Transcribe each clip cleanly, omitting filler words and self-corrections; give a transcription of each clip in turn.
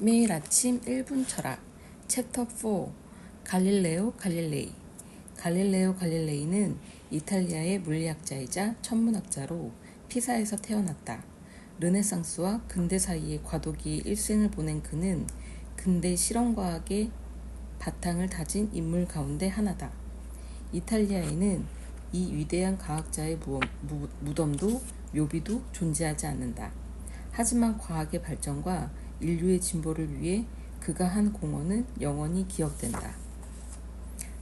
매일 아침 1분 철학 챕터 4 갈릴레오 갈릴레이 갈릴레오 갈릴레이는 이탈리아의 물리학자이자 천문학자로 피사에서 태어났다. 르네상스와 근대 사이의 과도기 일생을 보낸 그는 근대 실험과학의 바탕을 다진 인물 가운데 하나다. 이탈리아에는 이 위대한 과학자의 무덤도 묘비도 존재하지 않는다. 하지만 과학의 발전과 인류의 진보를 위해 그가 한 공헌은 영원히 기억된다.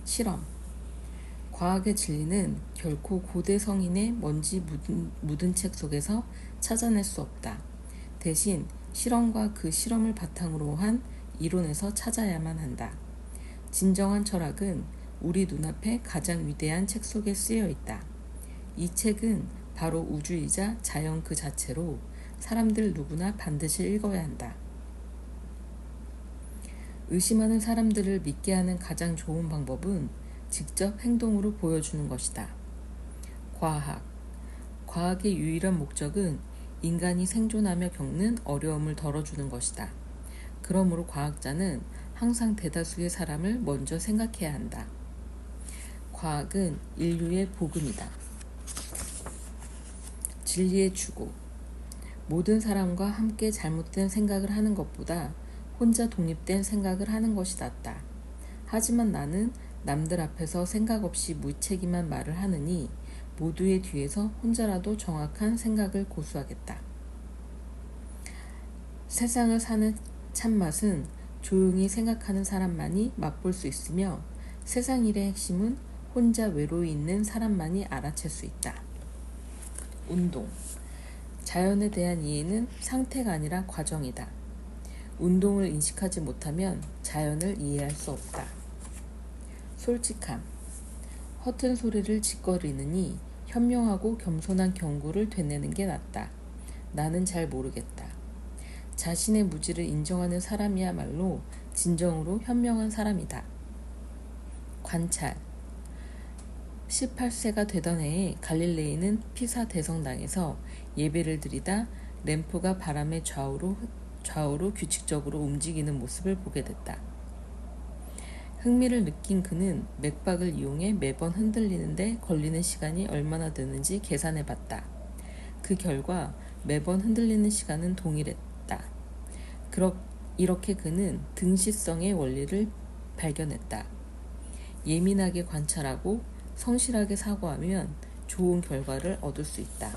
실험. 과학의 진리는 결코 고대 성인의 먼지 묻은 책 속에서 찾아낼 수 없다. 대신 실험과 그 실험을 바탕으로 한 이론에서 찾아야만 한다. 진정한 철학은 우리 눈앞에 가장 위대한 책 속에 쓰여 있다. 이 책은 바로 우주이자 자연 그 자체로 사람들 누구나 반드시 읽어야 한다. 의심하는 사람들을 믿게 하는 가장 좋은 방법은 직접 행동으로 보여주는 것이다. 과학. 과학의 유일한 목적은 인간이 생존하며 겪는 어려움을 덜어주는 것이다. 그러므로 과학자는 항상 대다수의 사람을 먼저 생각해야 한다. 과학은 인류의 복음이다. 진리의 추구. 모든 사람과 함께 잘못된 생각을 하는 것보다 혼자 독립된 생각을 하는 것이 낫다. 하지만 나는 남들 앞에서 생각 없이 무책임한 말을 하느니 모두의 뒤에서 혼자라도 정확한 생각을 고수하겠다. 세상을 사는 참맛은 조용히 생각하는 사람만이 맛볼 수 있으며 세상 일의 핵심은 혼자 외로이 있는 사람만이 알아챌 수 있다. 운동. 자연에 대한 이해는 상태가 아니라 과정이다. 운동을 인식하지 못하면 자연을 이해할 수 없다. 솔직함. 허튼 소리를 짓거리느니 현명하고 겸손한 경고를 되뇌는 게 낫다. 나는 잘 모르겠다. 자신의 무지를 인정하는 사람이야말로 진정으로 현명한 사람이다. 관찰. 18세가 되던 해에 갈릴레이는 피사 대성당에서 예배를 드리다 램프가 바람의 좌우로 규칙적으로 움직이는 모습을 보게 됐다. 흥미를 느낀 그는 맥박을 이용해 매번 흔들리는데 걸리는 시간이 얼마나 드는지 계산해 봤다. 그 결과 매번 흔들리는 시간은 동일했다. 이렇게 그는 등시성의 원리를 발견했다. 예민하게 관찰하고 성실하게 사고하면 좋은 결과를 얻을 수 있다.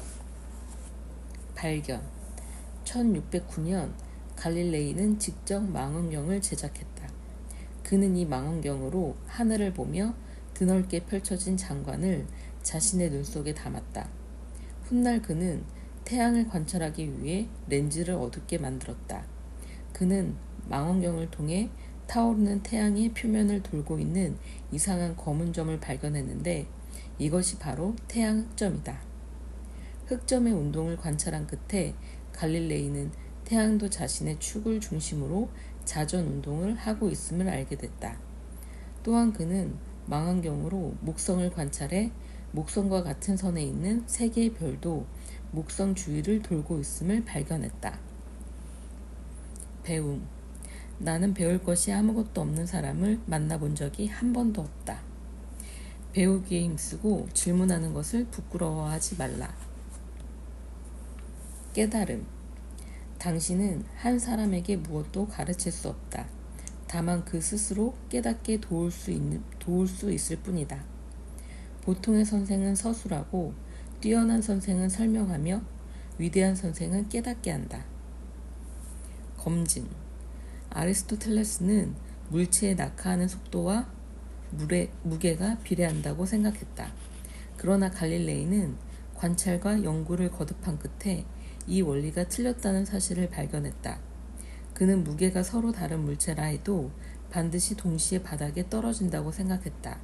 발견. 1609년 갈릴레이는 직접 망원경을 제작했다. 그는 이 망원경으로 하늘을 보며 드넓게 펼쳐진 장관을 자신의 눈 속에 담았다. 훗날 그는 태양을 관찰하기 위해 렌즈를 어둡게 만들었다. 그는 망원경을 통해 타오르는 태양의 표면을 돌고 있는 이상한 검은 점을 발견했는데 이것이 바로 태양 흑점이다. 흑점의 운동을 관찰한 끝에 갈릴레이는 태양도 자신의 축을 중심으로 자전 운동을 하고 있음을 알게 됐다. 또한 그는 망원경으로 목성을 관찰해 목성과 같은 선에 있는 세 개의 별도 목성 주위를 돌고 있음을 발견했다. 배움. 나는 배울 것이 아무것도 없는 사람을 만나본 적이 한 번도 없다. 배우기에 힘쓰고 질문하는 것을 부끄러워하지 말라. 깨달음. 당신은 한 사람에게 무엇도 가르칠 수 없다. 다만 그 스스로 깨닫게 도울 수 있을 뿐이다. 보통의 선생은 서술하고 뛰어난 선생은 설명하며 위대한 선생은 깨닫게 한다. 검증. 아리스토텔레스는 물체의 낙하하는 속도와 무게가 비례한다고 생각했다. 그러나 갈릴레이는 관찰과 연구를 거듭한 끝에 이 원리가 틀렸다는 사실을 발견했다. 그는 무게가 서로 다른 물체라 해도 반드시 동시에 바닥에 떨어진다고 생각했다.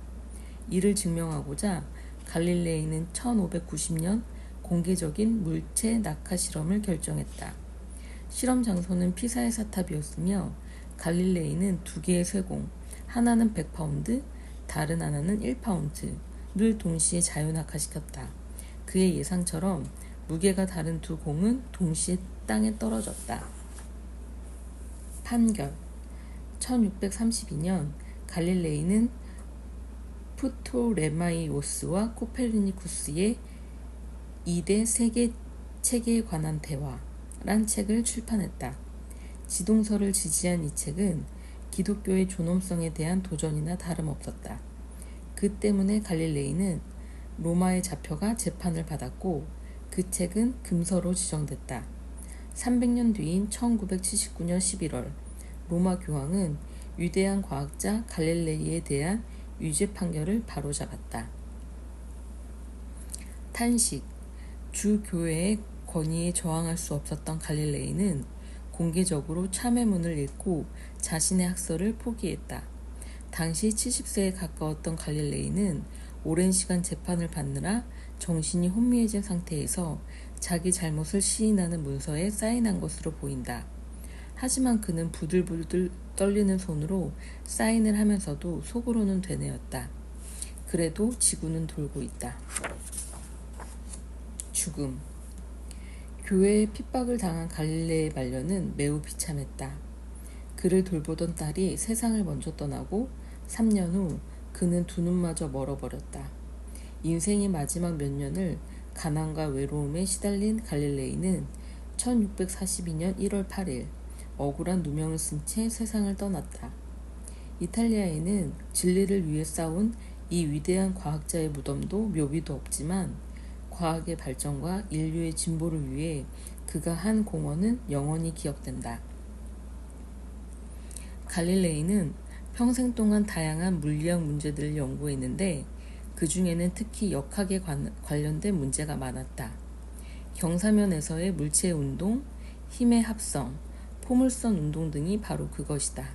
이를 증명하고자 갈릴레이는 1590년 공개적인 물체 낙하 실험을 결정했다. 실험 장소는 피사의 사탑이었으며 갈릴레이는 두 개의 쇠공, 하나는 100파운드, 다른 하나는 1파운드를 동시에 자유낙하시켰다. 그의 예상처럼 무게가 다른 두 공은 동시에 땅에 떨어졌다. 판결. 1632년 갈릴레이는 프토레마이오스와 코페르니쿠스의 2대 세계 체계에 관한 대화란 책을 출판했다. 지동설을 지지한 이 책은 기독교의 존엄성에 대한 도전이나 다름없었다. 그 때문에 갈릴레이는 로마에 잡혀가 재판을 받았고 그 책은 금서로 지정됐다. 300년 뒤인 1979년 11월 로마 교황은 위대한 과학자 갈릴레이에 대한 유죄 판결을 바로잡았다. 탄식. 주 교회의 권위에 저항할 수 없었던 갈릴레이는 공개적으로 참회문을 읽고 자신의 학설을 포기했다. 당시 70세에 가까웠던 갈릴레이는 오랜 시간 재판을 받느라 정신이 혼미해진 상태에서 자기 잘못을 시인하는 문서에 사인한 것으로 보인다. 하지만 그는 부들부들 떨리는 손으로 사인을 하면서도 속으로는 되뇌었다. 그래도 지구는 돌고 있다. 죽음. 교회에 핍박을 당한 갈릴레이의 말년은 매우 비참했다. 그를 돌보던 딸이 세상을 먼저 떠나고 3년 후 그는 두 눈마저 멀어버렸다. 인생의 마지막 몇 년을 가난과 외로움에 시달린 갈릴레이는 1642년 1월 8일 억울한 누명을 쓴 채 세상을 떠났다. 이탈리아에는 진리를 위해 싸운 이 위대한 과학자의 무덤도 묘비도 없지만 과학의 발전과 인류의 진보를 위해 그가 한 공헌은 영원히 기억된다. 갈릴레이는 평생 동안 다양한 물리학 문제들을 연구했는데 그 중에는 특히 역학에 관련된 문제가 많았다. 경사면에서의 물체의 운동, 힘의 합성, 포물선 운동 등이 바로 그것이다.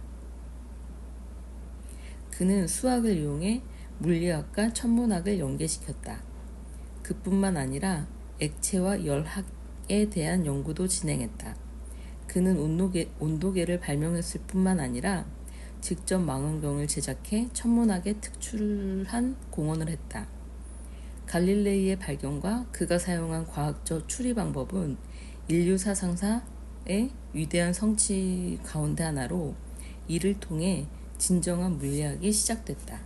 그는 수학을 이용해 물리학과 천문학을 연계시켰다. 그뿐만 아니라 액체와 열학에 대한 연구도 진행했다. 그는 온도계를 발명했을 뿐만 아니라 직접 망원경을 제작해 천문학에 특출한 공헌을 했다. 갈릴레이의 발견과 그가 사용한 과학적 추리 방법은 인류 사상사의 위대한 성취 가운데 하나로 이를 통해 진정한 물리학이 시작됐다.